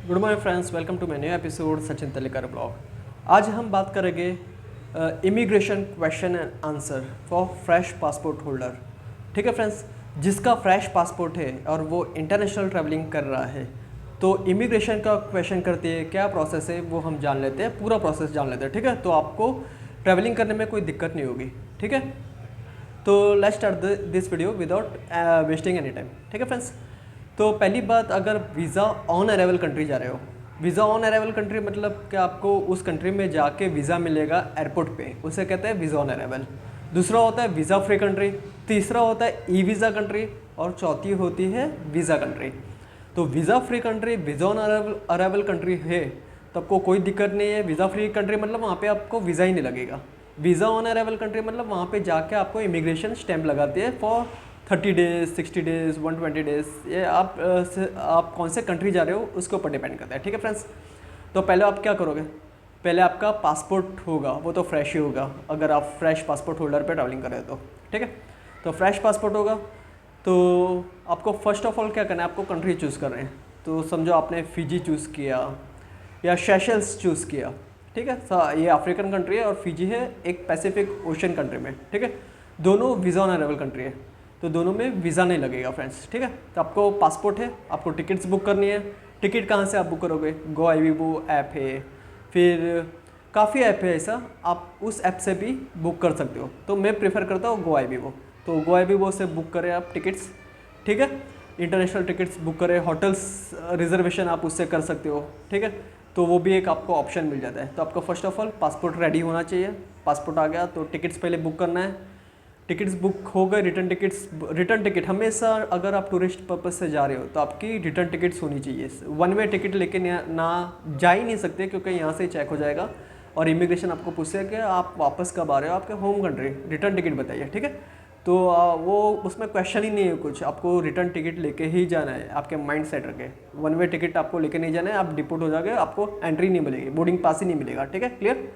Good morning friends, welcome to my new episode Sachin Telikar blog. आज हम बात करेंगे immigration question and answer for fresh passport holder. ठीक है फ्रेंड्स, जिसका फ्रेश पासपोर्ट है और वो इंटरनेशनल ट्रैवलिंग कर रहा है तो इमिग्रेशन का क्वेश्चन करती है, क्या प्रोसेस है वो हम जान लेते हैं, पूरा प्रोसेस जान लेते हैं। ठीक है, तो आपको ट्रैवलिंग करने में कोई दिक्कत नहीं होगी। ठीक है, तो let's start this video without wasting any time. ठीक है फ्रेंड्स, तो पहली बात, अगर वीज़ा ऑन अराइवल कंट्री जा रहे हो, वीज़ा ऑन अराइवल कंट्री मतलब कि आपको उस कंट्री में जाके वीज़ा मिलेगा एयरपोर्ट पे, उसे कहते हैं वीज़ा ऑन अराइवल। दूसरा होता है वीज़ा फ्री कंट्री, तीसरा होता है ई वीज़ा कंट्री और चौथी होती है वीज़ा कंट्री। तो visa free country, visa on arrival country है तो आपको कोई दिक्कत नहीं है। वीज़ा फ्री कंट्री मतलब वहाँ पे आपको वीज़ा ही नहीं लगेगा। वीज़ा ऑन अराइवल कंट्री मतलब वहाँ पे जाके आपको इमिग्रेशन स्टैंप लगाती है फॉर 30 डेज़, 60 डेज़, 120 डेज़। ये आप कौन से कंट्री जा रहे हो उसके ऊपर डिपेंड करता है। ठीक है फ्रेंड्स, तो पहले आप क्या करोगे, पहले आपका पासपोर्ट होगा, वो तो फ्रेश ही होगा अगर आप फ्रेश पासपोर्ट होल्डर पे ट्रैवलिंग कर रहे हो तो। ठीक है, तो फ्रेश पासपोर्ट होगा तो आपको फर्स्ट ऑफ ऑल क्या करना है, आपको कंट्री चूज़ कर रहे हैं तो समझो आपने फिजी चूज़ किया या सेशल्स चूज़ किया। ठीक है, ये अफ्रीकन कंट्री है और फिजी है एक पैसिफिक ओशन कंट्री में। ठीक है, दोनों वीज़ा ऑन अराइवल कंट्री है तो दोनों में वीज़ा नहीं लगेगा फ्रेंड्स। ठीक है, तो आपको पासपोर्ट है, आपको टिकट्स बुक करनी है। टिकट कहाँ से आप बुक करोगे, गोआईबीबो ऐप है, फिर काफ़ी ऐप है ऐसा, आप उस ऐप से भी बुक कर सकते हो। तो मैं प्रेफर करता हूँ गोआईबीबो, तो गोआईबीबो से बुक करें आप टिकट्स। ठीक है, इंटरनेशनल टिकट्स बुक करें, होटल्स रिजर्वेशन आप उससे कर सकते हो। ठीक है, तो वो भी एक आपको ऑप्शन मिल जाता है। तो आपको first of all passport ready होना चाहिए। पासपोर्ट आ गया तो टिकट्स पहले बुक करना है। टिकट्स बुक हो गए, रिटर्न टिकट हमेशा अगर आप टूरिस्ट पर्पज से जा रहे हो तो आपकी रिटर्न टिकट्स होनी चाहिए। वन वे टिकट लेके ना जा ही नहीं सकते क्योंकि यहाँ से चेक हो जाएगा और इमिग्रेशन आपको पूछे कि आप वापस कब आ रहे हो आपके होम कंट्री, रिटर्न टिकट बताइए। ठीक है, तो वो उसमें क्वेश्चन ही नहीं है कुछ, आपको रिटर्न टिकट लेके ही जाना है, आपके माइंड सेट रखे। वन वे टिकट आपको लेके नहीं जाना है, आप डिपोर्ट हो जाओगे, आपको एंट्री नहीं मिलेगी, बोर्डिंग पास ही नहीं मिलेगा। ठीक है, क्लियर।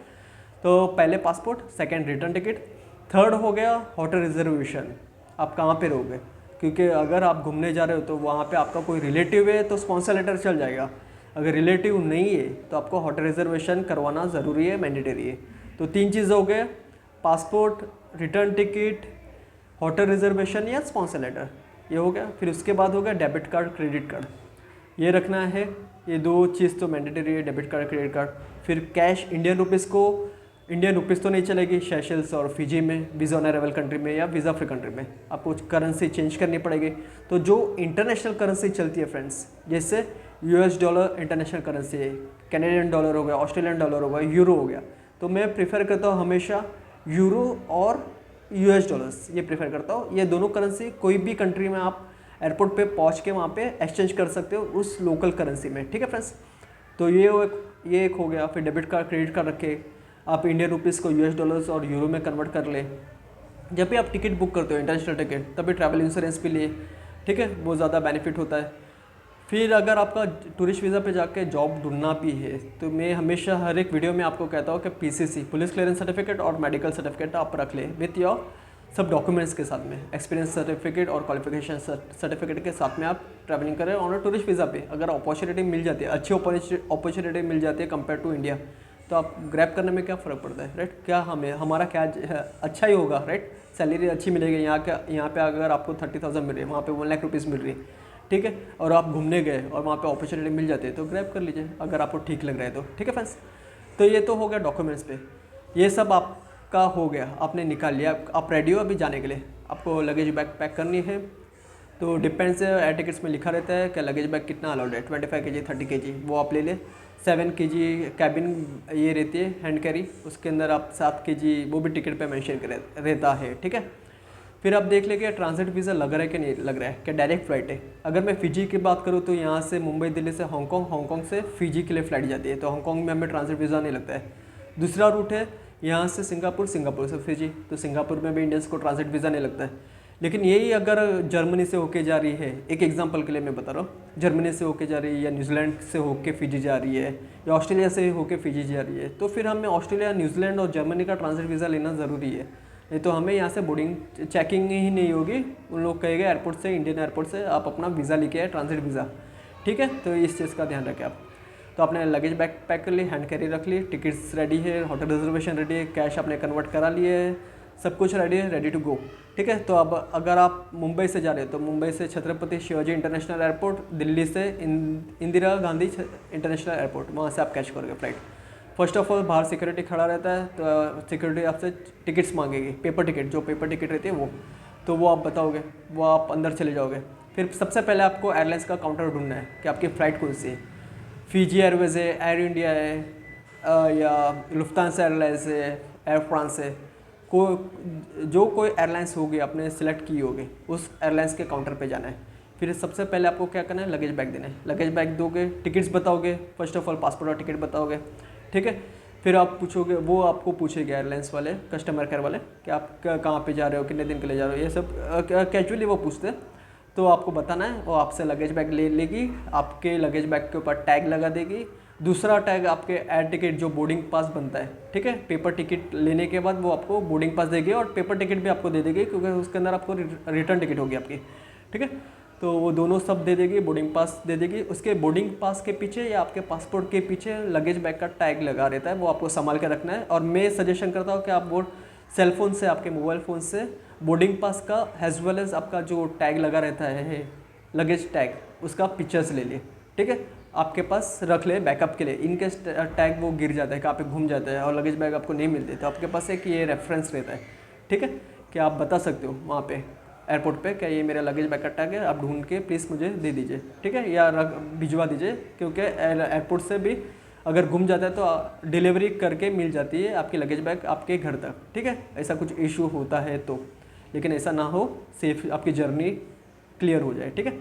तो पहले passport, second return ticket, third हो गया होटल रिजर्वेशन, आप कहाँ पे रहोगे, क्योंकि अगर आप घूमने जा रहे हो तो वहाँ पे आपका कोई रिलेटिव है तो स्पॉन्सर लेटर चल जाएगा। अगर रिलेटिव नहीं है तो आपको होटल रिजर्वेशन करवाना ज़रूरी है, मैंडेटरी है। तो तीन चीज़ हो गए, passport, return ticket, hotel reservation या स्पॉन्सर लेटर, ये हो गया। फिर उसके बाद हो गया डेबिट कार्ड, क्रेडिट कार्ड, ये रखना है। ये दो चीज़ तो मैंडेटरी है, डेबिट कार्ड, क्रेडिट कार्ड। फिर कैश, इंडियन रुपीज़ तो नहीं चलेगी सेशल्स और फिजी में, वीज़ा ऑन अराइवल कंट्री में या वीज़ा फ्री कंट्री में, आपको करेंसी चेंज करनी पड़ेगी। तो जो इंटरनेशनल करेंसी चलती है फ्रेंड्स, जैसे यूएस डॉलर इंटरनेशनल करेंसी है, कैनेडियन डॉलर हो गया, ऑस्ट्रेलियन डॉलर हो गया, यूरो हो गया, तो मैं प्रीफर करता हूँ हमेशा यूरो और यूएस डॉलर्स, ये प्रेफर करता हूँ। ये दोनों करेंसी कोई भी कंट्री में आप एयरपोर्ट पे पहुँच के वहाँ पे एक्सचेंज कर सकते हो उस लोकल करेंसी में। ठीक है फ्रेंड्स, तो ये एक हो गया। फिर डेबिट कार्ड, क्रेडिट कार्ड रखे, आप इंडियन रुपीज़ को यूएस डॉलर्स और यूरो में कन्वर्ट कर ले। जब भी आप टिकट बुक करते हो इंटरनेशनल टिकट, तभी ट्रैवल इंश्योरेंस भी लिए। ठीक है, बहुत ज़्यादा बेनिफिट होता है। फिर अगर आपका टूरिस्ट वीज़ा पे जाके जॉब ढूंढना भी है तो मैं हमेशा हर एक वीडियो में आपको कहता हूँ कि पीसीसी, पुलिस क्लियरेंस सर्टिफिकेट और मेडिकल सर्टिफिकेट आप रख लें विथ योर सब डॉक्यूमेंट्स के साथ में, एक्सपीरियंस सर्टिफिकेट और क्वालिफिकेशन सर्टिफिकेट के साथ में आप ट्रैवलिंग करें ऑन अ टूरिस्ट वीज़ा पे। अगर अपॉर्चुनिटी मिल जाती है, अच्छी अपॉर्चुनिटी मिल जाती है कंपेयर टू इंडिया, तो आप ग्रैब करने में क्या फ़र्क पड़ता है, राइट। क्या हमारा क्या अच्छा ही होगा, राइट। सैलरी अच्छी मिलेगी, यहाँ पे अगर आपको 30,000 मिल रही है, वहाँ पे 1 लाख रुपीज़ मिल रही है। ठीक है, और आप घूमने गए और वहाँ पे अपॉर्चुनिटी मिल जाती है तो ग्रैब कर लीजिए अगर आपको ठीक लग रहा है तो। ठीक है फ्रेंड्स, तो ये तो हो गया डॉक्यूमेंट्स पे, ये सब आपका हो गया, आपने निकाल लिया, आप रेडी हो अभी जाने के लिए। आपको लगेज बैग पैक करनी है, तो डिपेंड्स है, एयर टिकट्स में लिखा रहता है कि लगेज बैग कितना अलाउड है, 25 kg, 30 kg, वो आप ले लें। 7 kg कैबिन ये रहती है हैंड कैरी, उसके अंदर आप 7 kg वो भी टिकट पे मेंशन रहता है। ठीक है, फिर आप देख लेंगे ट्रांजिट वीज़ा लग रहा है कि नहीं लग रहा है, क्या डायरेक्ट फ़्लाइट है। अगर मैं फ़िजी की बात करूँ तो यहाँ से मुंबई, दिल्ली से हांगकांग, हांगकांग से फ़िजी के लिए फ़्लाइट जाती है, तो हांगकांग में हमें ट्रांजिट वीज़ा नहीं लगता है। दूसरा रूट है यहाँ से सिंगापुर, सिंगापुर से फ़िजी, तो सिंगापुर में भी इंडियंस को ट्रांजिट वीज़ा नहीं लगता है। लेकिन यही अगर जर्मनी से होके जा रही है, एक एग्जांपल के लिए मैं बता रहा हूँ, जर्मनी से होके जा रही है या न्यूजीलैंड से होके फ़िजी जा रही है या ऑस्ट्रेलिया से होके फ़िजी जा रही है, तो फिर हमें ऑस्ट्रेलिया, न्यूजीलैंड और जर्मनी का ट्रांजिट वीज़ा लेना ज़रूरी है, नहीं तो हमें यहाँ से बोर्डिंग चेकिंग ही नहीं होगी। उन लोग कहेंगे एयरपोर्ट से, इंडियन एयरपोर्ट से आप अपना वीज़ा लेके आए, ट्रांजिट वीज़ा। ठीक है, तो इस चीज़ का ध्यान रखें आप। तो आपने लगेज बैग पैक कर ली, हैंड कैरी रख ली, टिकट्स रेडी है, होटल रिजर्वेशन रेडी है, कैश आपने कन्वर्ट करा लिए है, सब कुछ रेडी है, रेडी टू गो। ठीक है, तो अब अगर आप मुंबई से जा रहे हो तो मुंबई से छत्रपति शिवाजी इंटरनेशनल एयरपोर्ट, दिल्ली से इंदिरा गांधी इंटरनेशनल एयरपोर्ट, वहाँ से आप कैच करोगे फ्लाइट। फर्स्ट ऑफ ऑल बाहर सिक्योरिटी खड़ा रहता है, तो सिक्योरिटी आपसे टिकट्स मांगेगी, पेपर टिकट, जो पेपर टिकट रहती है वो, तो वो आप बताओगे, वो आप अंदर चले जाओगे। फिर सबसे पहले आपको एयरलाइंस का काउंटर ढूंढना है कि आपकी फ़्लाइट कौन सी है। फिजी एयरवेज है, एयर इंडिया है, या लुफ्तांसा एयरलाइंस है, एयर फ्रांस है, जो कोई एयरलाइंस होगी आपने सेलेक्ट की होगी, उस एयरलाइंस के काउंटर पे जाना है। फिर सबसे पहले आपको क्या करना है, लगेज बैग देना है। लगेज बैग दोगे, टिकट्स बताओगे, फर्स्ट ऑफ ऑल पासपोर्ट और टिकट बताओगे। ठीक है, फिर आप पूछोगे, वो आपको पूछेगा एयरलाइंस वाले, कस्टमर केयर वाले, कि आप कहाँ पे जा रहे हो, कितने दिन के लिए जा रहे हो, ये सब कैजुअली वो पूछते हैं। तो आपको बताना है, वो आपसे लगेज बैग ले लेगी, आपके लगेज बैग के ऊपर टैग लगा देगी। दूसरा टैग आपके एयर टिकट, जो बोर्डिंग पास बनता है, ठीक है, पेपर टिकट लेने के बाद वो आपको बोर्डिंग पास देगी और पेपर टिकट भी आपको दे देगी, क्योंकि उसके अंदर आपको रिटर्न टिकट होगी आपकी। ठीक है, तो वो दोनों सब दे देगी, बोर्डिंग पास दे देगी। उसके बोर्डिंग पास के पीछे या आपके पासपोर्ट के पीछे लगेज बैग का टैग लगा रहता है, वो आपको संभाल के रखना है। और मैं सजेशन करता हूँ कि आप वो सेलफोन से, आपके मोबाइल फ़ोन से बोर्डिंग पास का एज वेल एज आपका जो टैग लगा रहता है, लगेज टैग, उसका पिक्चर्स ले लिए। ठीक है, आपके पास रख ले बैकअप के लिए, इनकेस टैग वो गिर जाता है, कहाँ पे घूम जाता है और लगेज बैग आपको नहीं मिलते, तो आपके पास एक ये रेफरेंस रहता है। ठीक है, कि आप बता सकते हो वहाँ पे एयरपोर्ट पे क्या ये मेरा लगेज बैग का टैग है, आप ढूंढ के प्लीज़ मुझे दे दीजिए। ठीक है, या भिजवा दीजिए, क्योंकि एयरपोर्ट से भी अगर घूम जाता है तो डिलीवरी करके मिल जाती है आपकी लगेज बैग आपके घर तक। ठीक है, ऐसा कुछ इशू होता है तो, लेकिन ऐसा ना हो, सेफ आपकी जर्नी क्लियर हो जाए। ठीक है,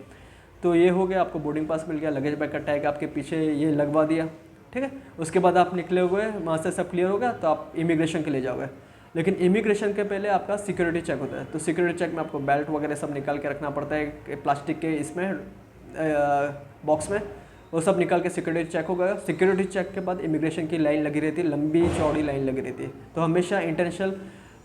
तो ये हो गया, आपको बोर्डिंग पास मिल गया, लगेज बैग का टैग आपके पीछे ये लगवा दिया। ठीक है, उसके बाद आप निकले हुए, वहाँ से सब क्लियर हो गया, तो आप इमिग्रेशन के लिए जाओगे। लेकिन इमिग्रेशन के पहले आपका सिक्योरिटी चेक होता है, तो सिक्योरिटी चेक में आपको बेल्ट वगैरह सब निकाल के रखना पड़ता है प्लास्टिक के इसमें बॉक्स में, वो सब निकाल के सिक्योरिटी चेक हो गया। सिक्योरिटी चेक के बाद इमिग्रेशन की लाइन लगी रहती है, लंबी चौड़ी लाइन लगी रहती है। तो हमेशा इंटरनेशनल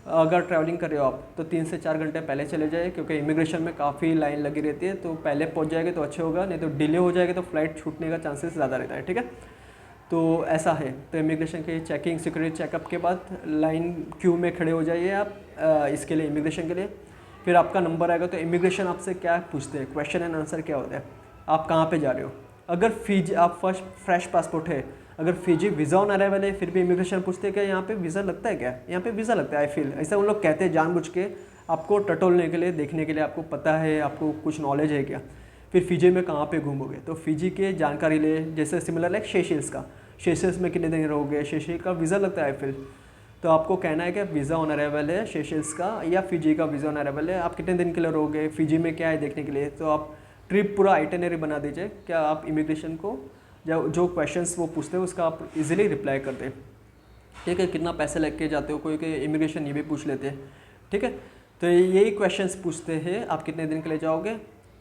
अगर ट्रैवलिंग कर रहे हो आप तो 3 से 4 घंटे पहले चले जाए, क्योंकि इमिग्रेशन में काफ़ी लाइन लगी रहती है, तो पहले पहुंच जाएगा तो अच्छे होगा, नहीं तो डिले हो जाएगा तो फ्लाइट छूटने का चांसेस ज़्यादा रहता है। ठीक है, तो ऐसा है। तो इमिग्रेशन की चेकिंग, सिक्योरिटी चेकअप के बाद लाइन क्यू में खड़े हो जाइए आप इसके लिए, इमिग्रेशन के लिए। फिर आपका नंबर आएगा तो इमिग्रेशन आपसे क्या पूछते हैं, क्वेश्चन एंड आंसर क्या होता है, आप कहाँ पे जा रहे हो। अगर फिजी आप फर्स्ट फ्रेश पासपोर्ट है, अगर फिजी वीज़ा ऑन अराइवल है, फिर भी इमिग्रेशन पूछते हैं क्या यहाँ पे वीज़ा लगता है, क्या यहाँ पे वीज़ा लगता है, आई फील ऐसा उन लोग कहते हैं जानबूझ के, आपको टटोलने के लिए, देखने के लिए, आपको पता है, आपको कुछ नॉलेज है क्या। फिर फिजी में कहाँ पे घूमोगे, तो फिजी की जानकारी ले, जैसे सिमिलर लाइक सेशेल्स का, सेशेल्स में कितने दिन रहोगे, सेशेल्स का वीज़ा लगता है आई फील, तो आपको कहना है कि वीज़ा ऑन अराइवल है सेशेल्स का या फिजी का वीज़ा ऑन अराइवल है, आप कितने दिन के लिए रहोगे, फिजी में क्या है देखने के लिए। तो आप ट्रिप पूरा आइटिनरी बना दीजिए, क्या आप इमिग्रेशन को जो क्वेश्चंस वो पूछते हैं उसका आप इजीली रिप्लाई करते हैं। ठीक है, कितना पैसे लेके जाते हो, कोई इमिग्रेशन ये भी पूछ लेते हैं। ठीक है, तो यही क्वेश्चंस पूछते हैं, आप कितने दिन के लिए जाओगे,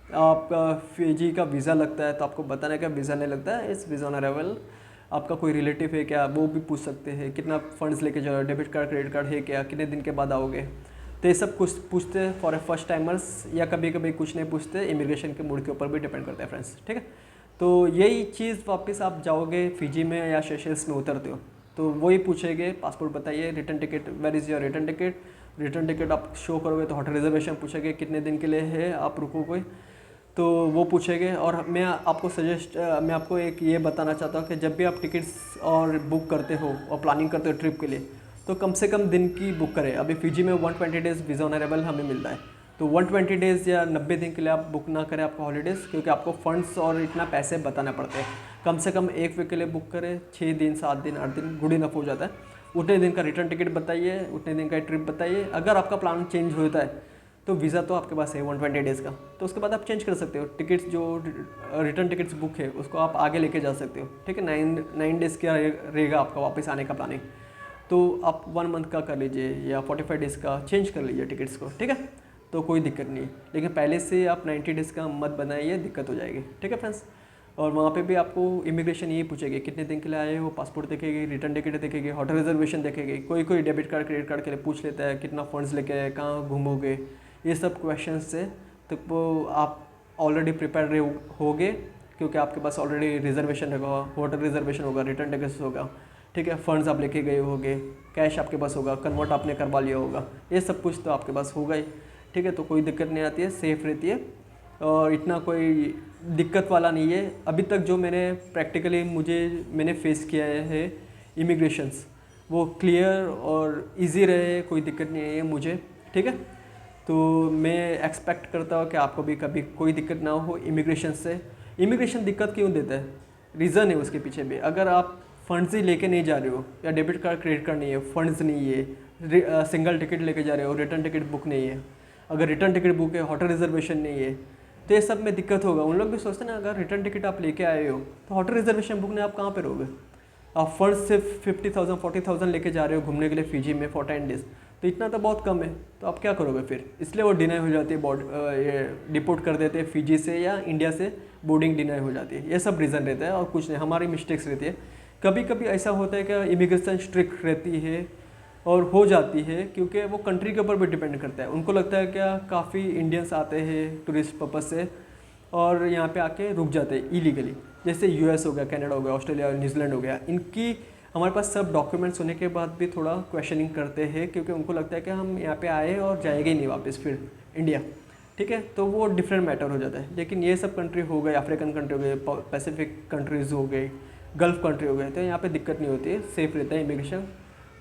आपका फिजी का वीज़ा लगता है तो आपको बताना है कि वीज़ा नहीं लगता है, इस वीज़ा ऑन अराइवल, आपका कोई रिलेटिव है क्या, वो भी पूछ सकते हैं, कितना फंड्स लेके जाओ, डेबिट कार्ड क्रेडिट कार्ड है क्या, कितने दिन के बाद आओगे, तो ये सब कुछ पूछते हैं फॉर ए फर्स्ट टाइमर्स, या कभी कभी कुछ नहीं पूछते, इमिग्रेशन के मूड के ऊपर भी डिपेंड करता है फ्रेंड्स। ठीक है, तो यही चीज़ वापस आप जाओगे फिजी में या सेशेल्स में उतरते हो तो वही पूछेंगे, पासपोर्ट बताइए, return ticket, where is your return ticket, return ticket आप शो करोगे तो होटल रिजर्वेशन पूछेंगे, कितने दिन के लिए है आप रुकोगे, तो वो पूछेंगे। और मैं आपको एक ये बताना चाहता हूँ कि जब भी आप टिकट्स और बुक करते हो और प्लानिंग करते हो ट्रिप के लिए, तो कम से कम दिन की बुक करें। अभी फिजी में 120 डेज़ वीज़ा ऑन अराइवल हमें मिलता है, तो 120 डेज़ या 90 दिन के लिए आप बुक ना करें आपका हॉलीडेज़, क्योंकि आपको फंड्स और इतना पैसे बताना पड़ते हैं। कम से कम एक वीक के लिए बुक करें, 6 दिन 7 दिन 8 दिन गुड इनफ हो जाता है। उतने दिन का रिटर्न टिकट बताइए, उतने दिन का ट्रिप बताइए। अगर आपका प्लान चेंज होता है तो वीज़ा तो आपके पास है 120 डेज़ का, तो उसके बाद आप चेंज कर सकते हो। टिकट्स जो रिटर्न टिकट्स बुक है उसको आप आगे लेके जा सकते हो। ठीक है, 9 डेज़ का रहेगा आपका वापस आने का प्लानिंग, तो आप 1 मंथ का कर लीजिए या 45 डेज़ का चेंज कर लीजिए टिकट्स को। ठीक है, तो कोई दिक्कत नहीं है, लेकिन पहले से आप 90 डेज़ का मत बनाइए, दिक्कत हो जाएगी। ठीक है फ्रेंड्स, और वहाँ पे भी आपको इमिग्रेशन यही पूछेगी कितने दिन के लिए आए हो, पासपोर्ट देखेगी, रिटर्न टिकट देखेगी, होटल रिजर्वेशन देखेगी, कोई डेबिट कार्ड क्रेडिट कार्ड के लिए पूछ लेता है, कितना फंड्स लेके आए, कहाँ घूमोगे, ये सब क्वेश्चन से तो वो आप ऑलरेडी प्रिपेयर होगे, क्योंकि आपके पास ऑलरेडी रिजर्वेशन होगा, होटल रिजर्वेशन होगा, रिटर्न टिकट्स होगा, ठीक है, फंड्स आप लेके गए होगे, कैश आपके पास होगा, कन्वर्ट आपने करवा लिया होगा, ये सब कुछ तो आपके पास होगा ही, ठीक है। तो कोई दिक्कत नहीं आती है, सेफ़ रहती है और इतना कोई दिक्कत वाला नहीं है अभी तक। जो मैंने प्रैक्टिकली मैंने फेस किया है इमिग्रेशंस, वो क्लियर और इजी रहे, कोई दिक्कत नहीं है मुझे, ठीक है। तो मैं एक्सपेक्ट करता हूँ कि आपको भी कभी कोई दिक्कत ना हो इमिग्रेशन से। इमिग्रेशन दिक्कत क्यों देता है, रीज़न है उसके पीछे भी। अगर आप फंड्स ही लेके नहीं जा रहे हो, या डेबिट कार्ड क्रेडिट कार्ड नहीं है, फंड्स नहीं है, सिंगल टिकट लेके जा रहे हो, रिटर्न टिकट बुक नहीं है, अगर रिटर्न टिकट बुक है, होटल रिजर्वेशन नहीं है, तो ये सब में दिक्कत होगा। उन लोग भी सोचते हैं ना, अगर रिटर्न टिकट आप लेके आए हो तो होटल रिजर्वेशन बुक नहीं, आप कहाँ पे रहोगे। आप फंड्स सिर्फ 50,000 40,000 लेके जा रहे हो घूमने के लिए फिजी में फॉर 10 डेज़, तो इतना तो बहुत कम है, तो आप क्या करोगे फिर। इसलिए वो डिनाई हो जाती है, ये डिपोर्ट कर देते हैं फिजी से या इंडिया से, बोर्डिंग डिनाई हो जाती है। ये सब रीज़न रहता है और कुछ नहीं, हमारी मिस्टेक्स रहती है। कभी कभी ऐसा होता है कि इमिग्रेशन स्ट्रिक्ट रहती है और हो जाती है, क्योंकि वो कंट्री के ऊपर भी डिपेंड करता है। उनको लगता है क्या काफ़ी इंडियंस आते हैं टूरिस्ट पर्पज़ से और यहाँ पे आके रुक जाते हैं इलीगली, जैसे यूएस हो गया, कनाडा हो गया, ऑस्ट्रेलिया, न्यूजीलैंड हो गया। इनकी हमारे पास सब डॉक्यूमेंट्स होने के बाद भी थोड़ा क्वेश्चनिंग करते हैं, क्योंकि उनको लगता है कि हम यहाँ पे आए और जाएंगे ही नहीं वापस फिर इंडिया, ठीक है। तो वो डिफरेंट मैटर हो जाता है। लेकिन ये सब कंट्री हो गए, अफ्रीकन कंट्री हो गए, पैसिफिक कंट्रीज़ हो गई, गल्फ़ कंट्री हो गए, तो यहाँ पे दिक्कत नहीं होती है, सेफ़ रहता है इमिग्रेशन।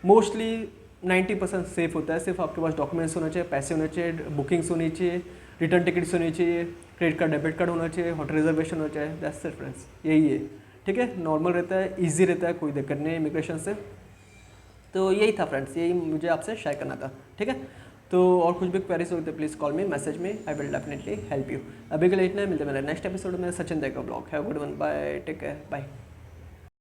मोस्टली 90% सेफ़ होता है। सिर्फ आपके पास डॉक्यूमेंट्स होना चाहिए, पैसे होने चाहिए, बुकिंग्स होनी चाहिए, रिटर्न टिकट्स होनी चाहिए, क्रेडिट कार्ड डेबिट कार्ड होना चाहिए, होटल रिजर्वेशन होना चाहिए, दैट्स इट फ्रेंड्स, यही है, ठीक है। नॉर्मल रहता है, ईजी रहता है, कोई दिक्कत नहीं है इमिग्रेशन से। तो यही था फ्रेंड्स, यही मुझे आपसे शेयर करना था, ठीक है। तो और कुछ भी क्वेरीज हो तो प्लीज़ कॉल मी, मैसेज में, I will definitely help you. अभी के लिए इतना है, मिलते हैं मेरे नेक्स्ट एपिसोड में। सचिन देगा blog, have good one, bye, take care, bye.